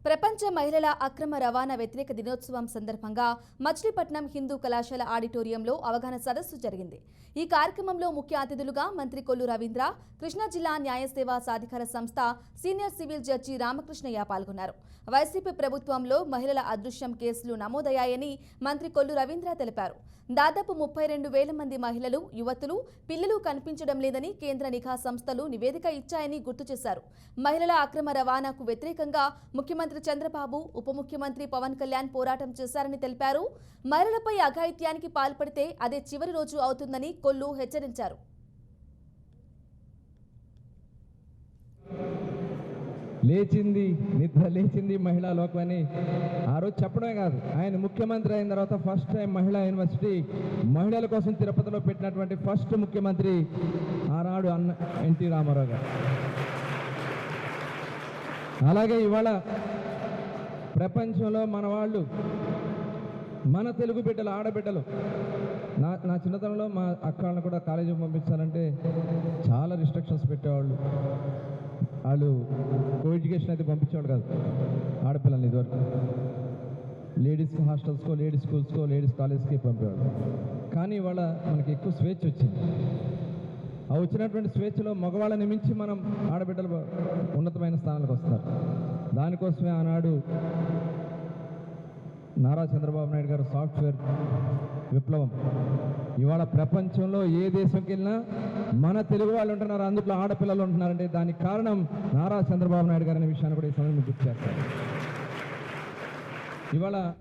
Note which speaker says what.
Speaker 1: ప్రపంచ మహిళల అక్రమ రవాణా వ్యతిరేక దినోత్సవం సందర్భంగా మచిలీపట్నం హిందూ కళాశాల ఆడిటోరియంలో అవగాహన సదస్సు జరిగింది. ఈ కార్యక్రమంలో ముఖ్య అతిథులుగా మంత్రి కొల్లు రవీంద్ర, కృష్ణా జిల్లా న్యాయ సేవా సాధికార సంస్థ సీనియర్ సివిల్ జడ్జి రామకృష్ణయ్య పాల్గొన్నారు. వైసీపీ ప్రభుత్వంలో మహిళల అదృశ్యం కేసులు నమోదయ్యాయని మంత్రి కొల్లు రవీంద్ర తెలిపారు. దాదాపు 32,000 మంది మహిళలు, యువతులు, పిల్లలు కనిపించడం లేదని కేంద్ర నిఘా సంస్థలు నివేదిక ఇచ్చాయని గుర్తు చేశారు. మహిళల అక్రమ రవాణాకు వ్యతిరేకంగా ముఖ్యమంత్రి చంద్రబాబు, ఉప ముఖ్యమంత్రి పవన్ కళ్యాణ్ పోరాటం చేశారని తెలిపారు. మహిళలపై అఘాయిత్యానికి పాల్పడితే అదే చివరి రోజు అవుతుందని కొల్లు హెచ్చరించారు.
Speaker 2: లేచింది నిద్ర లేచింది మహిళా లోకమని ఆ రోజు చెప్పడమే కాదు, ఆయన ముఖ్యమంత్రి అయిన తర్వాత ఫస్ట్ టైం మహిళా యూనివర్సిటీ మహిళల కోసం తిరుపతిలో పెట్టినటువంటి ఫస్ట్ ముఖ్యమంత్రి ఆనాడు ఎన్టీ రామారావు గారు. అలాగే ఇవాళ ప్రపంచంలో మన వాళ్ళు, మన తెలుగు బిడ్డలు, ఆడబిడ్డలు, నా చిన్నతనంలో మా అక్కలను కూడా కాలేజీకి పంపించాలంటే చాలా రిస్ట్రిక్షన్స్ పెట్టేవాళ్ళు. వాళ్ళు కో ఎడ్యుకేషన్ అయితే పంపించేవాడు కాదు ఆడపిల్లల్ని. ఇదివరకు లేడీస్ హాస్టల్స్కో, లేడీస్ స్కూల్స్కో, లేడీస్ కాలేజ్కి పంపేవాడు. కానీ ఇవాళ మనకి ఎక్కువ స్వేచ్ఛ వచ్చింది. ఆ వచ్చినటువంటి స్వేచ్ఛలో మగవాళ్ళని మించి మనం ఆడబిడ్డలు ఉన్నతమైన స్థానాలకు వస్తారు. దానికోసమే ఆనాడు నారా చంద్రబాబు నాయుడు గారు సాఫ్ట్వేర్ విప్లవం. ఇవాళ ప్రపంచంలో ఏ దేశంకి వెళ్ళినా మన తెలుగు వాళ్ళు ఉంటున్నారు, అందులో ఆడపిల్లలు ఉంటున్నారంటే దానికి కారణం నారా చంద్రబాబు నాయుడు గారు అనే విషయాన్ని కూడా ఈ సమయంలో గుర్తు చేస్తారు. ఇవాళ